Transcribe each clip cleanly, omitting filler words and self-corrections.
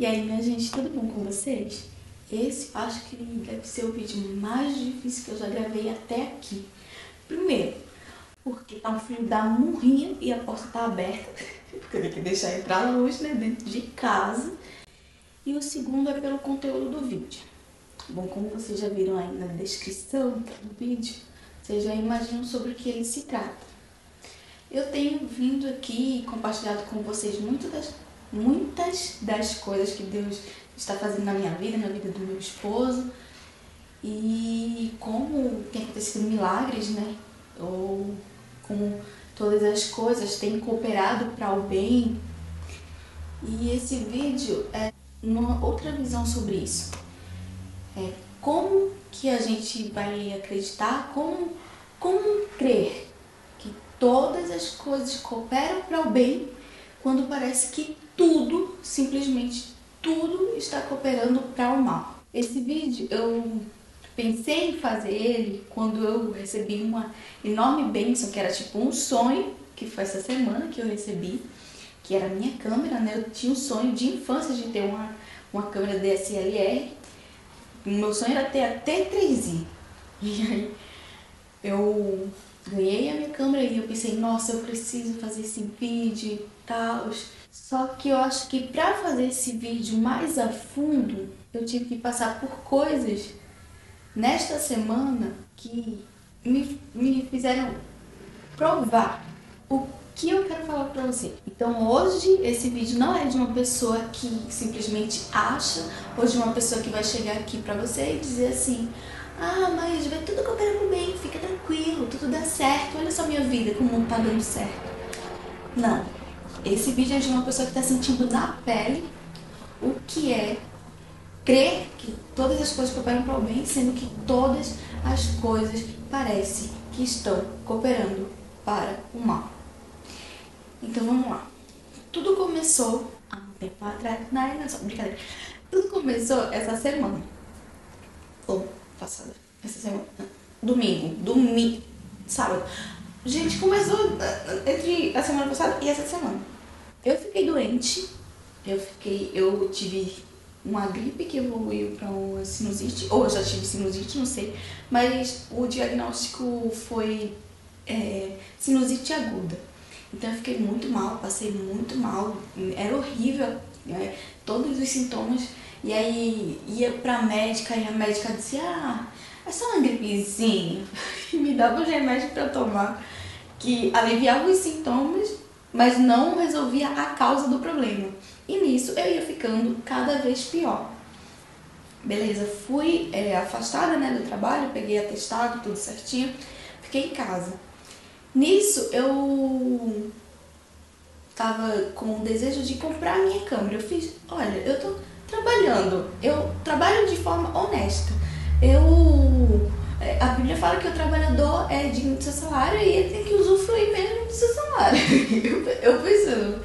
E aí, minha gente, tudo bom com vocês? Esse eu acho que deve ser o vídeo mais difícil que eu já gravei até aqui. Primeiro, porque tá um frio da murrinha e a porta tá aberta, porque eu tenho que deixar entrar a luz, né, dentro de casa. E o segundo é pelo conteúdo do vídeo. Bom, como vocês já viram aí na descrição do vídeo, vocês já imaginam sobre o que ele se trata. Eu tenho vindo aqui e compartilhado com vocês muitas das coisas que Deus está fazendo na minha vida, na vida do meu esposo, e como tem acontecido milagres, né? Ou como todas as coisas têm cooperado para o bem. E esse vídeo é uma outra visão sobre isso. É como que a gente vai acreditar, como crer que todas as coisas cooperam para o bem quando parece que tudo, simplesmente tudo, está cooperando para o mal. Esse vídeo eu pensei em fazer ele quando eu recebi uma enorme bênção, que era tipo um sonho, que foi essa semana que eu recebi, que era a minha câmera, né? Eu tinha um sonho de infância de ter uma câmera DSLR. O meu sonho era ter a T3i. E aí eu ganhei a minha câmera e eu pensei, nossa, eu preciso fazer esse vídeo e tal. Só que eu acho que para fazer esse vídeo mais a fundo, eu tive que passar por coisas nesta semana que me fizeram provar o que eu quero falar pra você. Então hoje esse vídeo não é de uma pessoa que simplesmente acha, ou de uma pessoa que vai chegar aqui pra você e dizer assim: ah, mas vai tudo cooperando bem, fica tranquilo, tudo dá certo, olha só minha vida, como não tá dando certo. Não. Esse vídeo é de uma pessoa que tá sentindo na pele o que é crer que todas as coisas cooperam para o bem, sendo que todas as coisas parecem que estão cooperando para o mal. Então vamos lá. Tudo começou há um tempo atrás. Não, só brincadeira. Tudo começou essa semana. Ou passada. Essa semana. Domingo. Sábado. Gente, começou entre a semana passada e essa semana. Eu fiquei doente. Eu tive uma gripe que evoluiu para uma sinusite, ou eu já tive sinusite, não sei, mas o diagnóstico foi sinusite aguda. Então eu fiquei muito mal, passei muito mal, era horrível, né, todos os sintomas. E aí ia pra médica e a médica dizia: ah, é só uma gripezinha, e me dava os remédios para tomar que aliviavam os sintomas, mas não resolvia a causa do problema. E nisso eu ia ficando cada vez pior. Beleza, fui afastada, né, do trabalho, peguei atestado, tudo certinho, fiquei em casa. Nisso eu tava com o desejo de comprar a minha câmera. Eu fiz, olha, eu tô trabalhando, eu trabalho de forma honesta. A Bíblia fala que o trabalhador é digno do seu salário e ele tem que usufruir mesmo do seu salário. eu pensando.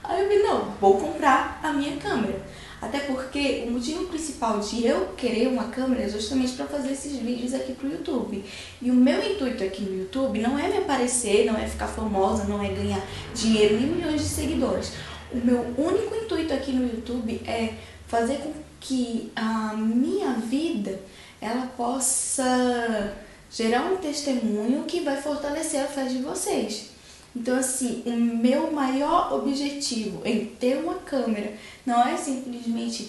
Aí eu falei, não, vou comprar a minha câmera. Até porque o motivo principal de eu querer uma câmera é justamente para fazer esses vídeos aqui pro YouTube. E o meu intuito aqui no YouTube não é me aparecer, não é ficar famosa, não é ganhar dinheiro nem milhões de seguidores. O meu único intuito aqui no YouTube é fazer com que a minha vida ela possa gerar um testemunho que vai fortalecer a fé de vocês. Então, assim, o meu maior objetivo em ter uma câmera não é simplesmente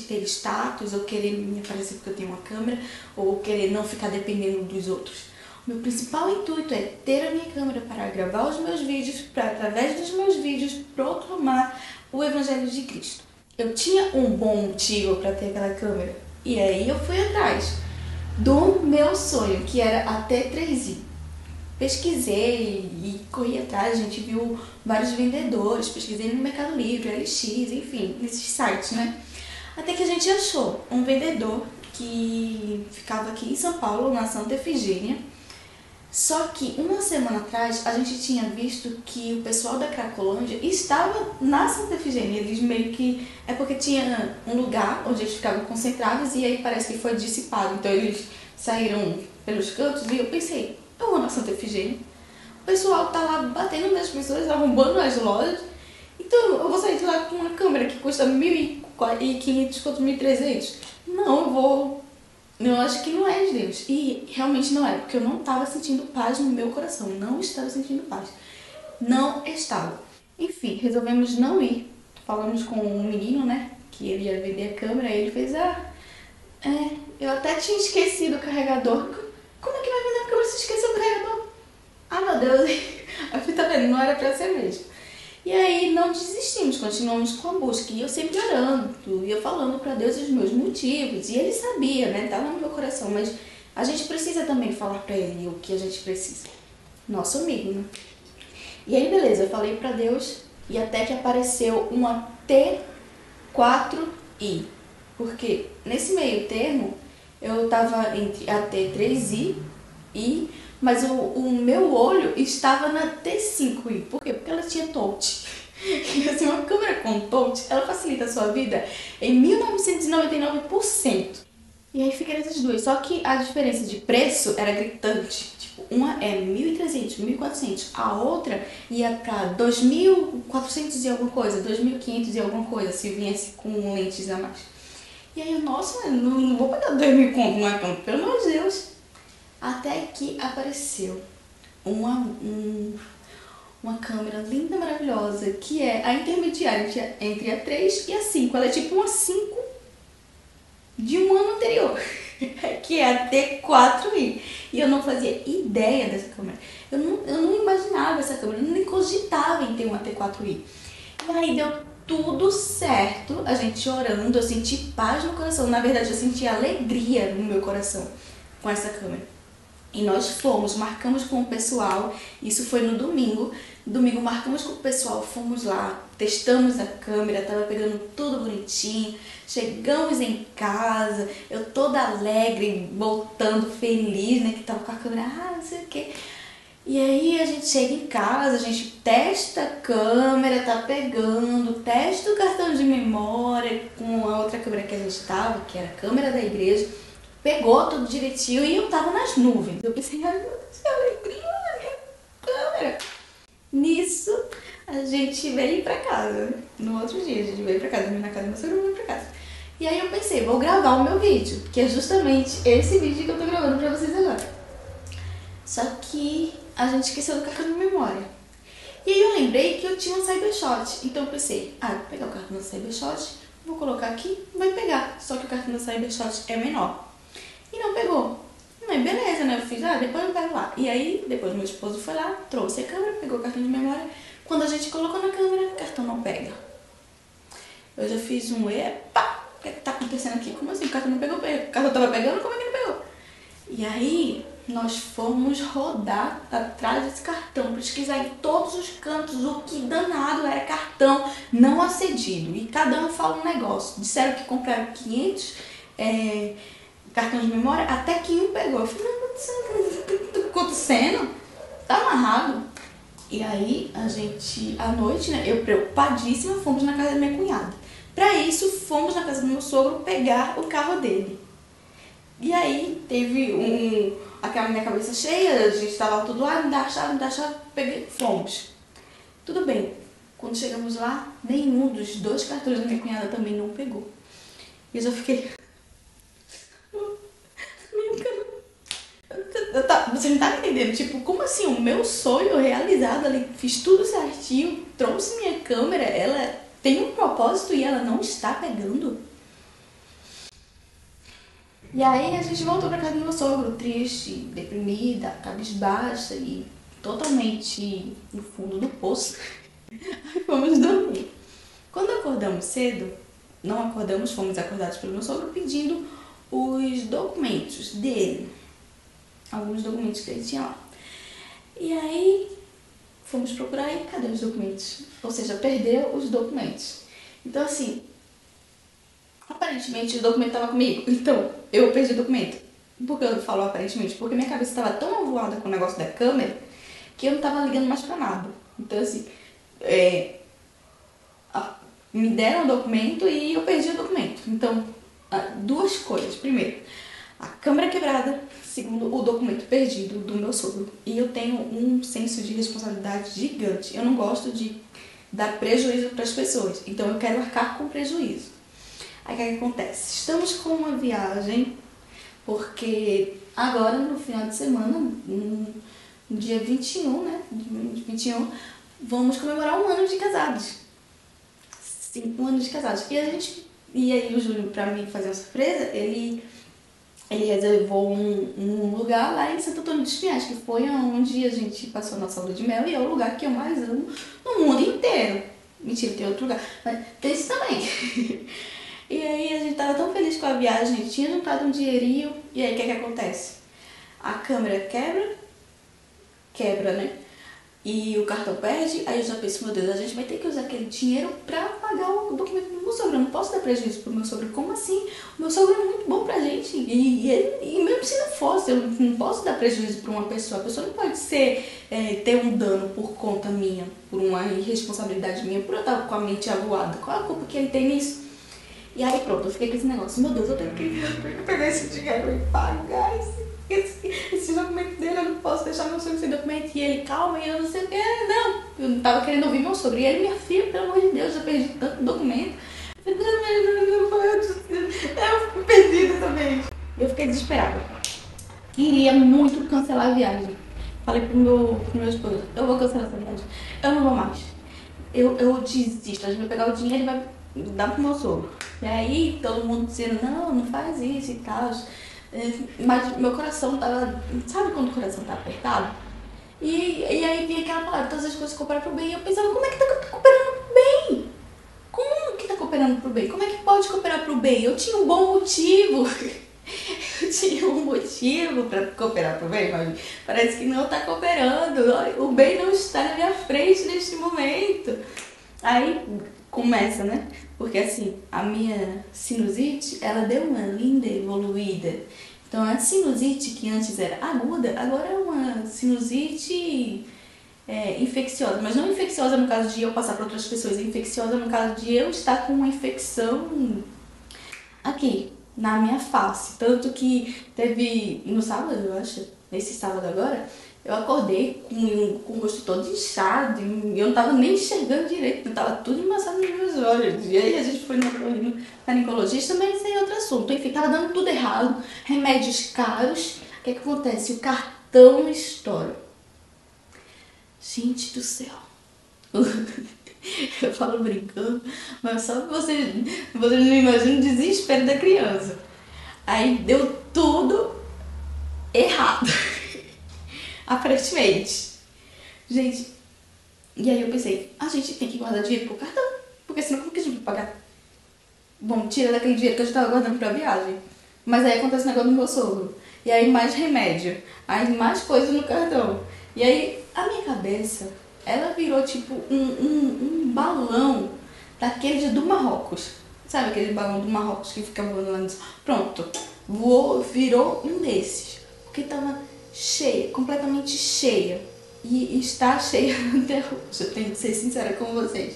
ter status ou querer me aparecer porque eu tenho uma câmera ou querer não ficar dependendo dos outros. O meu principal intuito é ter a minha câmera para gravar os meus vídeos, para através dos meus vídeos proclamar o Evangelho de Cristo. Eu tinha um bom motivo para ter aquela câmera e aí eu fui atrás do meu sonho, que era a T3i. Pesquisei e corri atrás, a gente viu vários vendedores, pesquisei no Mercado Livre, LX, enfim, nesses sites, né? Até que a gente achou um vendedor que ficava aqui em São Paulo, na Santa Efigênia. Só que uma semana atrás a gente tinha visto que o pessoal da Cracolândia estava na Santa Efigênia. Eles meio que... é porque tinha um lugar onde eles ficavam concentrados e aí parece que foi dissipado. Então eles saíram pelos cantos e eu pensei, eu vou na Santa Efigênia. O pessoal tá lá batendo nas pessoas, arrombando as lojas Então eu vou sair de lá com uma câmera que custa 1.500 contra 1.300? Não, eu vou. Eu acho que não é de Deus. E realmente não é, porque eu não estava sentindo paz no meu coração. Não estava sentindo paz. Não estava. Enfim, resolvemos não ir. Falamos com um menino, né? Que ele ia vender a câmera. E ele fez, eu até tinha esquecido o carregador. Como é que vai vender a câmera se esqueceu o carregador? Ah, meu Deus. Eu falei, tá vendo? Não era pra ser mesmo. E aí não desistimos, continuamos com a busca. E eu sempre orando, e eu falando pra Deus os meus motivos. E ele sabia, né? Tava no meu coração. Mas a gente precisa também falar pra ele o que a gente precisa. Nosso amigo, né? E aí, beleza, eu falei pra Deus. E até que apareceu uma T4i. Porque nesse meio termo, eu tava entre a T3i e... Mas o meu olho estava na T5i. Por quê? Porque ela tinha touch. E assim, uma câmera com touch, ela facilita a sua vida em 1999%. E aí fica essas duas. Só que a diferença de preço era gritante. Tipo, uma é 1.300, 1.400. A outra ia pra 2.400 e alguma coisa, 2.500 e alguma coisa, se viesse com lentes a mais. E aí eu, nossa, não vou pagar 2.000 conto numa câmera, pelo amor de Deus. Até que apareceu uma câmera linda, maravilhosa, que é a intermediária entre a 3 e a 5. Ela é tipo uma 5 de um ano anterior, que é a T4i. E eu não fazia ideia dessa câmera. Eu não imaginava essa câmera, eu nem cogitava em ter uma T4i. E aí deu tudo certo, a gente orando, eu senti paz no coração. Na verdade, eu senti alegria no meu coração com essa câmera. E nós marcamos com o pessoal, isso foi no domingo. Domingo marcamos com o pessoal, fomos lá, testamos a câmera, tava pegando tudo bonitinho. Chegamos em casa, eu toda alegre, voltando feliz, né, que tava com a câmera, não sei o que. E aí a gente chega em casa, a gente testa a câmera, tá pegando, testa o cartão de memória com a outra câmera que a gente tava, que era a câmera da igreja. Pegou tudo direitinho e eu tava nas nuvens. Eu pensei, ai meu Deus, que alegria, minha câmera. Nisso, a gente veio pra casa. No outro dia, a gente veio pra casa, na casa do meu sogro, veio pra casa. E aí eu pensei, vou gravar o meu vídeo, que é justamente esse vídeo que eu tô gravando pra vocês agora. Só que a gente esqueceu do cartão de memória. E aí eu lembrei que eu tinha um Cybershot. Então eu pensei, vou pegar o cartão do Cybershot, vou colocar aqui, vai pegar. Só que o cartão do Cybershot é menor. E não pegou. Mas beleza, né? Eu fiz, depois eu pego lá. E aí, depois meu esposo foi lá, trouxe a câmera, pegou o cartão de memória. Quando a gente colocou na câmera, o cartão não pega. Eu já fiz epa, o que tá acontecendo aqui? Como assim? O cartão não pegou? O cartão tava pegando, como é que não pegou? E aí, nós fomos rodar atrás desse cartão, pesquisar em todos os cantos o que danado era cartão não acedido. E cada um fala um negócio. Disseram que compraram 500 cartão de memória, até que um pegou. Eu falei, não, o que tá acontecendo? Tá amarrado. E aí, a gente, à noite, né, eu preocupadíssima, fomos na casa da minha cunhada. Pra isso, fomos na casa do meu sogro pegar o carro dele. E aí, teve aquela minha cabeça cheia, a gente tava tudo lá, me dá a chave, peguei, fomos. Tudo bem. Quando chegamos lá, nenhum dos 2 cartões da minha cunhada também não pegou. E eu já fiquei... Você não tá me entendendo? Tipo, como assim? O meu sonho realizado ali, fiz tudo certinho, trouxe minha câmera, ela tem um propósito e ela não está pegando. E aí a gente voltou pra casa do meu sogro, triste, deprimida, cabisbaixa e totalmente no fundo do poço. Fomos dormir. Quando acordamos cedo, não acordamos, fomos acordados pelo meu sogro pedindo os documentos dele. Alguns documentos que ele tinha lá. E aí, fomos procurar e cadê os documentos? Ou seja, perdeu os documentos. Então, assim, aparentemente o documento estava comigo. Então, eu perdi o documento. Por que eu falo aparentemente? Porque minha cabeça estava tão avoada com o negócio da câmera que eu não estava ligando mais pra nada. Então, assim, me deram o documento e eu perdi o documento. Então, 2 coisas. Primeiro, a câmera quebrada. Segundo, o documento perdido do meu sogro. E eu tenho um senso de responsabilidade gigante. Eu não gosto de dar prejuízo para as pessoas. Então eu quero arcar com prejuízo. Aí o que acontece? Estamos com uma viagem, porque agora no final de semana, no dia 21, né? 21, vamos comemorar 1 ano de casados. Sim, 1 ano de casados. E aí o Júlio, pra mim fazer uma surpresa, ele reservou um lugar lá em Santo Antônio dos Pinhais, que foi onde a gente passou a nossa lua de mel, e é o lugar que eu mais amo no mundo inteiro. Mentira, tem outro lugar, mas tem isso também. E aí a gente tava tão feliz com a viagem, a gente tinha juntado um dinheirinho, e aí o que acontece? A câmera quebra, né? E o cartão perde, aí eu já penso, meu Deus, a gente vai ter que usar aquele dinheiro pra pagar o documento do meu sogro. Eu não posso dar prejuízo pro meu sogro. Como assim? O meu sogro é muito bom pra gente. E mesmo se não fosse, eu não posso dar prejuízo pra uma pessoa. A pessoa não pode ter um dano por conta minha, por uma irresponsabilidade minha, por eu estar com a mente avoada. Qual a culpa que ele tem nisso? E aí pronto, eu fiquei com esse negócio. Meu Deus, eu tenho que pegar esse dinheiro e pagar esse documento dele, eu não posso deixar meu sogro sem documento. E ele, calma, e eu não sei o que. Não, eu não tava querendo ouvir meu sogro. E ele, minha filha, pelo amor de Deus, eu perdi tanto documento. Eu fiquei perdida também. Eu fiquei desesperada. Queria muito cancelar a viagem. Falei pro meu esposo, eu vou cancelar essa viagem. Eu não vou mais. Eu desisto. A gente vai pegar o dinheiro e vai dar pro meu sogro. E aí, todo mundo dizendo, não faz isso e tal. Mas meu coração tava... Sabe quando o coração tá apertado? E aí vinha aquela palavra, todas as coisas cooperam pro bem. E eu pensava, como é que tá cooperando pro bem? Como que tá cooperando pro bem? Como é que pode cooperar pro bem? Eu tinha um bom motivo. Eu tinha um motivo pra cooperar pro bem, mas parece que não tá cooperando. O bem não está na minha frente neste momento. Aí começa, né? Porque assim, a minha sinusite, ela deu uma linda evoluída. Então a sinusite que antes era aguda, agora é uma sinusite infecciosa. Mas não infecciosa no caso de eu passar para outras pessoas, é infecciosa no caso de eu estar com uma infecção aqui, na minha face. Tanto que teve no sábado, eu acho, nesse sábado agora, eu acordei com o rosto todo inchado e eu não tava nem enxergando direito, tava tudo embaçado nos meus olhos. E aí a gente foi no laringologista, mas isso aí é outro assunto. Enfim, tava dando tudo errado, remédios caros. O que acontece? O cartão estoura. Gente do céu. Eu falo brincando, mas só que vocês não imaginam o desespero da criança. Aí deu tudo errado. Aparentemente. Gente, e aí eu pensei, a gente tem que guardar dinheiro pro cartão, porque senão como que a gente vai pagar? Bom, tira daquele dinheiro que eu já tava guardando pra viagem. Mas aí acontece o negócio do meu sogro. E aí mais remédio, aí mais coisa no cartão. E aí a minha cabeça, ela virou tipo um balão daquele do Marrocos. Sabe aquele balão do Marrocos que fica voando lá no céu? Pronto, virou um desses. Porque tava cheia, completamente cheia. E está cheia até hoje, eu tenho que ser sincera com vocês.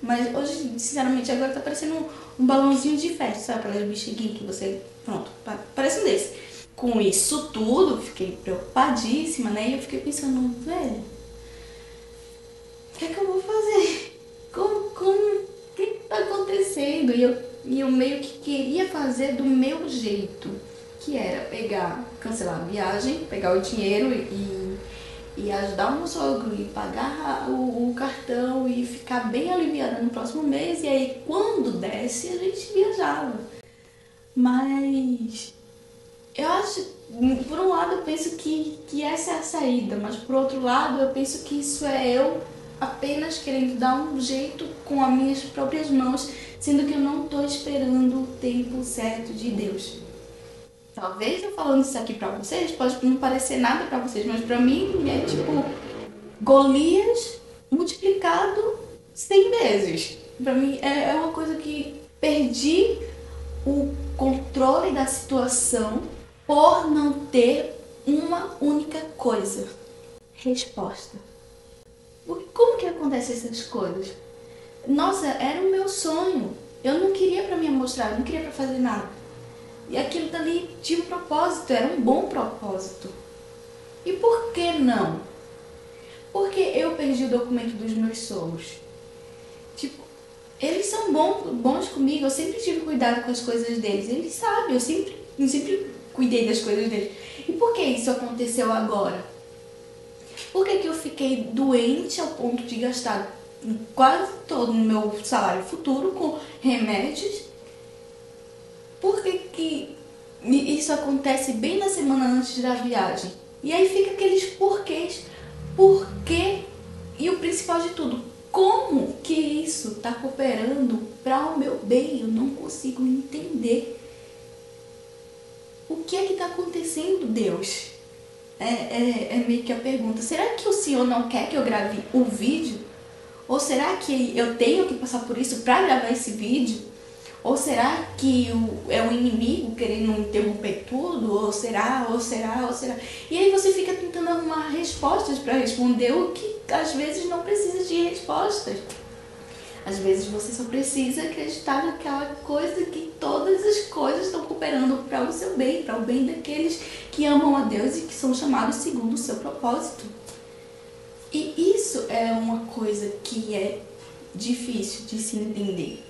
Mas hoje, sinceramente, agora tá parecendo um balãozinho de festa, sabe? Aquelas bexiguinhas que você... Pronto, parece um desse. Com isso tudo, fiquei preocupadíssima, né? E eu fiquei pensando, velho, o que é que eu vou fazer? O que tá acontecendo? E eu meio que queria fazer do meu jeito, que era cancelar a viagem, pegar o dinheiro e ajudar o meu sogro e pagar o cartão e ficar bem aliviada no próximo mês. E aí, quando desse, a gente viajava. Mas eu acho, por um lado, eu penso que essa é a saída, mas por outro lado, eu penso que isso é eu apenas querendo dar um jeito com as minhas próprias mãos, sendo que eu não estou esperando o tempo certo de Deus. Talvez eu falando isso aqui pra vocês, pode não parecer nada pra vocês, mas pra mim é tipo Golias multiplicado 100 vezes. Pra mim é uma coisa que perdi o controle da situação por não ter uma única coisa. Resposta. Como que acontecem essas coisas? Nossa, era o meu sonho. Eu não queria pra me mostrar, eu não queria pra fazer nada. E aquilo dali tinha um propósito, era um bom propósito. E por que não? Porque eu perdi o documento dos meus sogros. Eles são bons comigo, eu sempre tive cuidado com as coisas deles. Eles sabem, eu sempre cuidei das coisas deles. E por que isso aconteceu agora? Por que eu fiquei doente ao ponto de gastar quase todo o meu salário futuro com remédios? Por que isso acontece bem na semana antes da viagem? E aí fica aqueles porquês. Por quê? E o principal de tudo, como que isso está cooperando para o meu bem? Eu não consigo entender. O que é que está acontecendo, Deus? É meio que a pergunta. Será que o Senhor não quer que eu grave o vídeo? Ou será que eu tenho que passar por isso para gravar esse vídeo? Ou será que é o inimigo querendo interromper tudo? Ou será? E aí você fica tentando arrumar respostas para responder o que às vezes não precisa de respostas. Às vezes você só precisa acreditar naquela coisa que todas as coisas estão cooperando para o seu bem, para o bem daqueles que amam a Deus e que são chamados segundo o seu propósito. E isso é uma coisa que é difícil de se entender.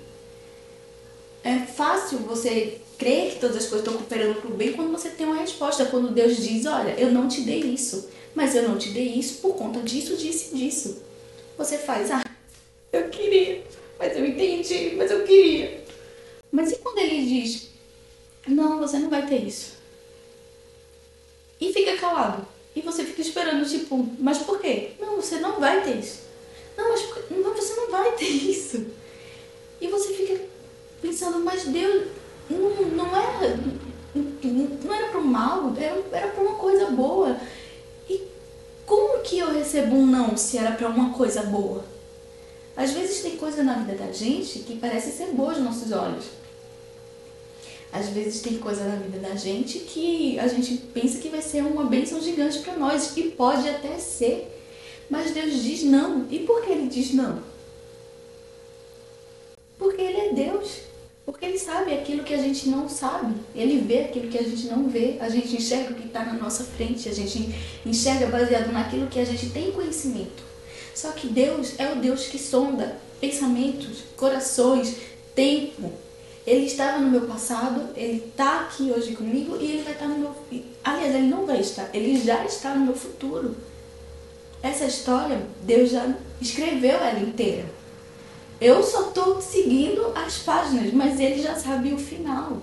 É fácil você crer que todas as coisas estão cooperando para o bem quando você tem uma resposta. Quando Deus diz, olha, eu não te dei isso, mas eu não te dei isso por conta disso, disso e disso. Você faz, eu queria, mas eu entendi, mas eu queria. Mas e quando ele diz, não, você não vai ter isso? E fica calado. E você fica esperando, tipo, mas por quê? Não, você não vai ter isso. Não, mas não, você não vai ter isso. E você fica pensando, mas Deus não era pro mal, era pra uma coisa boa. E como que eu recebo um não se era pra uma coisa boa? Às vezes tem coisa na vida da gente que parece ser boa aos nossos olhos. Às vezes tem coisa na vida da gente que a gente pensa que vai ser uma bênção gigante para nós. E pode até ser. Mas Deus diz não. E por que Ele diz não? Porque Ele é Deus. Porque Ele sabe aquilo que a gente não sabe. Ele vê aquilo que a gente não vê. A gente enxerga o que está na nossa frente. A gente enxerga baseado naquilo que a gente tem conhecimento. Só que Deus é o Deus que sonda pensamentos, corações, tempo. Ele estava no meu passado, Ele está aqui hoje comigo e Ele vai estar no meu... Aliás, Ele não vai estar, Ele já está no meu futuro. Essa história, Deus já escreveu ela inteira. Eu só estou seguindo as páginas, mas Ele já sabe o final.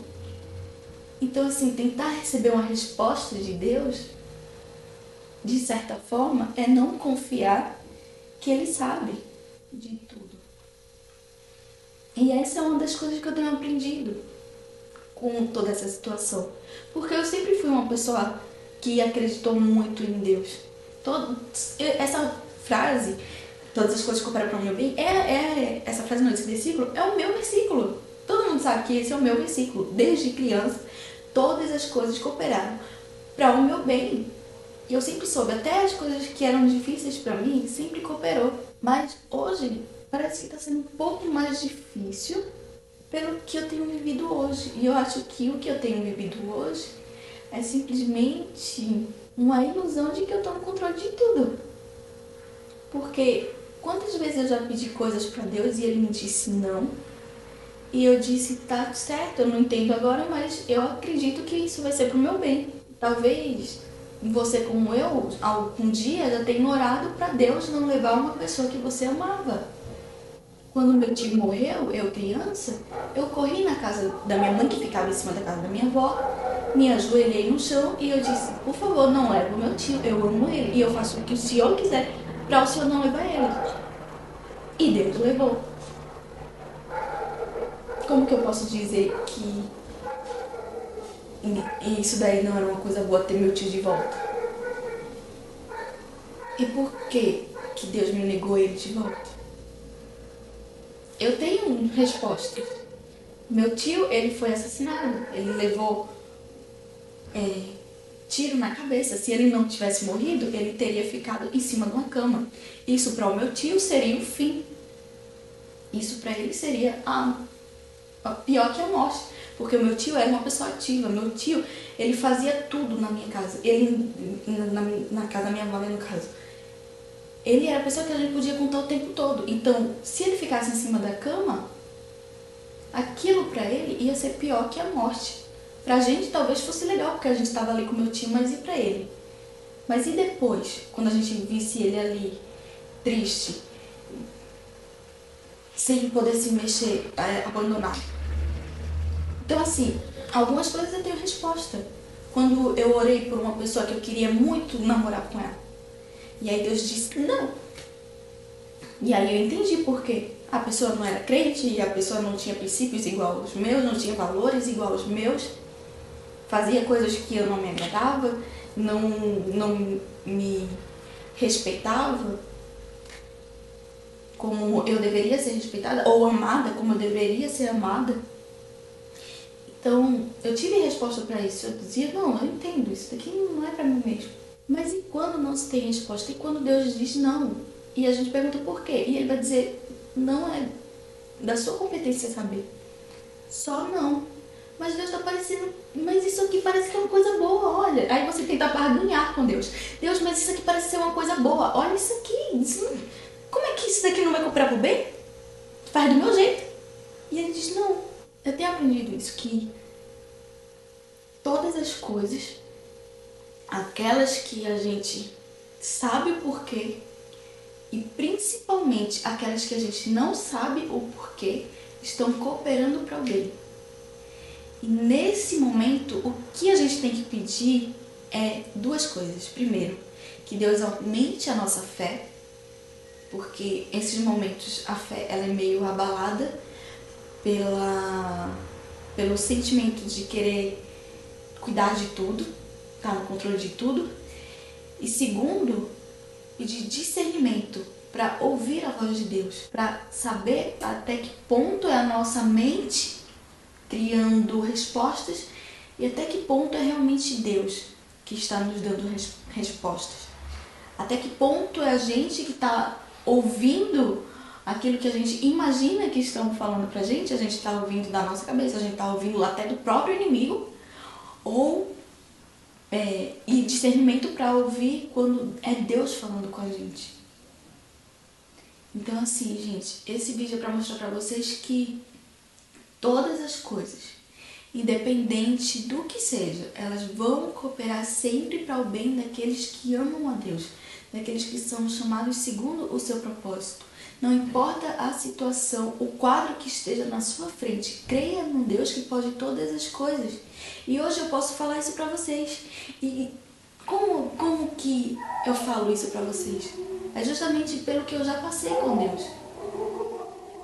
Então, assim, tentar receber uma resposta de Deus, de certa forma, é não confiar que Ele sabe de tudo. E essa é uma das coisas que eu tenho aprendido com toda essa situação. Porque eu sempre fui uma pessoa que acreditou muito em Deus. Essa frase, todas as coisas cooperaram para o meu bem, essa frase, não, esse versículo, é o meu versículo. Todo mundo sabe que esse é o meu versículo. Desde criança, todas as coisas cooperaram para o meu bem. E eu sempre soube, até as coisas que eram difíceis para mim, sempre cooperou. Mas hoje parece que está sendo um pouco mais difícil pelo que eu tenho vivido hoje. E eu acho que o que eu tenho vivido hoje é simplesmente uma ilusão de que eu estou no controle de tudo. Porque quantas vezes eu já pedi coisas para Deus e Ele me disse não. E eu disse, tá certo, eu não entendo agora, mas eu acredito que isso vai ser pro meu bem. Talvez você, como eu, algum dia já tenha orado para Deus não levar uma pessoa que você amava. Quando meu tio morreu, eu criança, eu corri na casa da minha mãe, que ficava em cima da casa da minha avó, me ajoelhei no chão e eu disse, por favor, não leve o meu tio, eu amo ele e eu faço o que o senhor quiser para o senhor não levar ele. E Deus levou. Como que eu posso dizer que isso daí não era uma coisa boa ter meu tio de volta? E por que Deus me negou ele de volta? Eu tenho respostas. Meu tio, ele foi assassinado. Ele levou tiro na cabeça. Se ele não tivesse morrido, ele teria ficado em cima de uma cama. Isso para o meu tio seria o fim. Isso para ele seria pior que a morte. Porque o meu tio era uma pessoa ativa. Meu tio, ele fazia tudo na minha casa. Ele, na casa da minha avó, no caso. Ele era a pessoa que a gente podia contar o tempo todo. Então, se ele ficasse em cima da cama, aquilo pra ele ia ser pior que a morte. Pra gente talvez fosse legal, porque a gente estava ali com meu tio, mas e pra ele? Mas e depois, quando a gente visse ele ali, triste, sem poder se mexer, abandonado? Então assim, algumas coisas eu tenho resposta. Quando eu orei por uma pessoa que eu queria muito namorar com ela, e aí Deus disse não. E aí eu entendi por quê. A pessoa não era crente, e a pessoa não tinha princípios igual aos meus, não tinha valores igual aos meus, fazia coisas que eu não me agradava, não me respeitava como eu deveria ser respeitada, ou amada como eu deveria ser amada. Então, eu tive resposta para isso. Eu dizia, não, eu entendo, isso daqui não é para mim mesmo. Mas e quando não se tem resposta? E quando Deus diz não? E a gente pergunta por quê? E ele vai dizer, não é da sua competência saber. Só não. Mas Deus está parecendo, mas isso aqui parece que é uma coisa boa, olha. Aí você tenta barganhar com Deus. Deus, mas isso aqui parece ser uma coisa boa. Olha isso aqui. Como é que isso daqui não vai cooperar pro bem? Faz do meu jeito. E ele diz, não. Eu tenho aprendido isso, que todas as coisas, aquelas que a gente sabe o porquê, e principalmente aquelas que a gente não sabe o porquê, estão cooperando para o bem. E nesse momento, o que a gente tem que pedir é duas coisas. Primeiro, que Deus aumente a nossa fé, porque esses momentos a fé ela é meio abalada pelo sentimento de querer cuidar de tudo, estar no controle de tudo. E segundo, pedir discernimento para ouvir a voz de Deus, para saber até que ponto é a nossa mente criando respostas e até que ponto é realmente Deus que está nos dando respostas. Até que ponto é a gente que está ouvindo aquilo que a gente imagina que estão falando pra gente, a gente está ouvindo da nossa cabeça, a gente está ouvindo até do próprio inimigo, e discernimento para ouvir quando é Deus falando com a gente. Então assim, gente, esse vídeo é para mostrar para vocês que todas as coisas, independente do que seja, elas vão cooperar sempre para o bem daqueles que amam a Deus, daqueles que são chamados segundo o seu propósito. Não importa a situação, o quadro que esteja na sua frente, creia no Deus que pode todas as coisas. E hoje eu posso falar isso para vocês. E como que eu falo isso para vocês? É justamente pelo que eu já passei com Deus.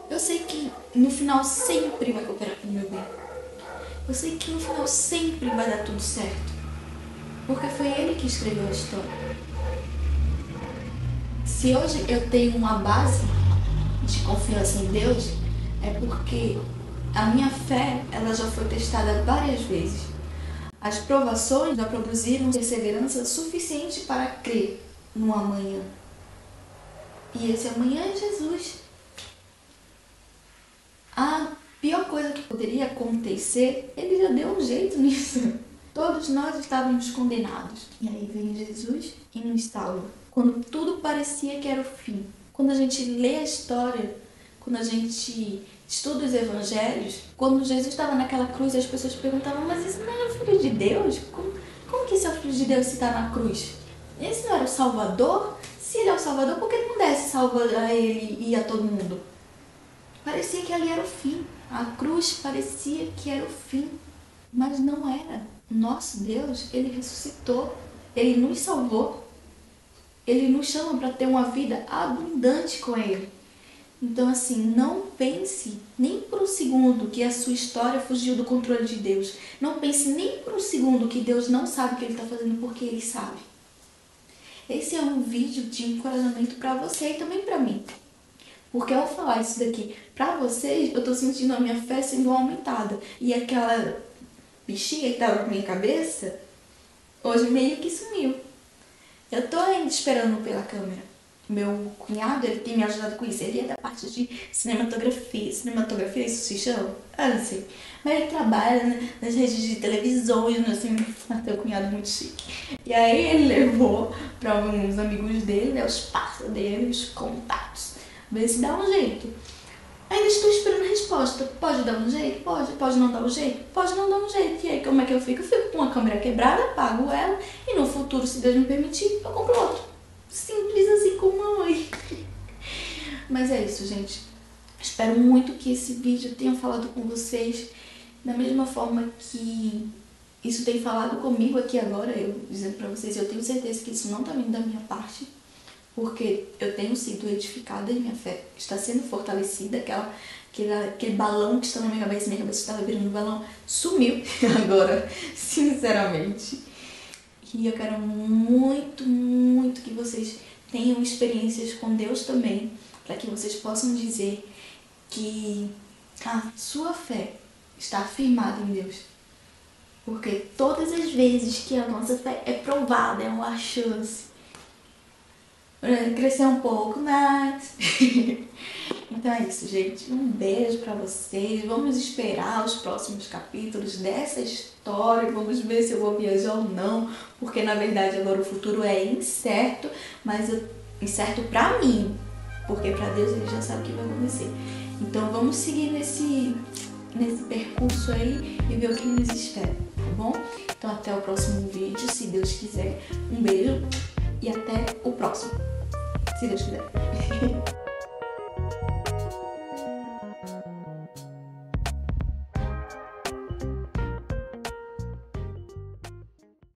Eu sei que no final sempre vai cooperar para o meu bem. Eu sei que no final sempre vai dar tudo certo. Porque foi Ele que escreveu a história. Se hoje eu tenho uma base de confiança em Deus, é porque a minha fé ela já foi testada várias vezes. As provações já produziram perseverança suficiente para crer no amanhã. E esse amanhã é Jesus. A pior coisa que poderia acontecer, Ele já deu um jeito nisso. Todos nós estávamos condenados. E aí vem Jesus e nos salva. Quando tudo parecia que era o fim. Quando a gente lê a história, quando a gente estuda os evangelhos, quando Jesus estava naquela cruz, as pessoas perguntavam, mas esse não era o Filho de Deus? Como que esse é o Filho de Deus se está na cruz? Esse não era o Salvador? Se ele é o Salvador, por que não desce salvar a ele e a todo mundo? Parecia que ali era o fim. A cruz parecia que era o fim, mas não era. Nosso Deus, Ele ressuscitou, Ele nos salvou, Ele nos chama para ter uma vida abundante com Ele. Então assim, não pense nem por um segundo que a sua história fugiu do controle de Deus. Não pense nem por um segundo que Deus não sabe o que Ele está fazendo, porque Ele sabe. Esse é um vídeo de encorajamento para você e também para mim. Porque ao falar isso daqui para vocês, eu tô sentindo a minha fé sendo aumentada. E aquela bexiga que tava na minha cabeça, hoje meio que sumiu. Eu tô ainda esperando pela câmera. Meu cunhado, ele tem me ajudado com isso. Ele é da parte de cinematografia. Cinematografia, isso se chama? Eu não sei. Mas ele trabalha nas redes de televisões, assim, meu cunhado muito chique. E aí ele levou para uns amigos dele, né, os parceiros dele, os contatos. Ver se dá um jeito. Ainda estou esperando a resposta. Pode dar um jeito? Pode. Pode não dar um jeito? Pode não dar um jeito. E aí, como é que eu fico? Eu fico com uma câmera quebrada, pago ela e no futuro, se Deus me permitir, eu compro outro. Simples assim como a mãe. Mas é isso, gente. Espero muito que esse vídeo tenha falado com vocês da mesma forma que isso tem falado comigo aqui agora. Eu dizendo pra vocês, eu tenho certeza que isso não tá vindo da minha parte, porque eu tenho sido edificada e minha fé está sendo fortalecida. Aquele balão que está na minha cabeça estava virando balão, sumiu agora, sinceramente. E eu quero muito, muito que vocês tenham experiências com Deus também, para que vocês possam dizer que a sua fé está firmada em Deus. Porque todas as vezes que a nossa fé é provada, é uma chance para crescer um pouco mais. Então é isso, gente. Um beijo pra vocês. Vamos esperar os próximos capítulos dessa história. Vamos ver se eu vou viajar ou não. Porque na verdade agora o futuro é incerto, mas incerto pra mim. Porque pra Deus ele já sabe o que vai acontecer. Então vamos seguir nesse percurso aí e ver o que nos espera, tá bom? Então até o próximo vídeo, se Deus quiser. Um beijo e até o próximo, se Deus quiser.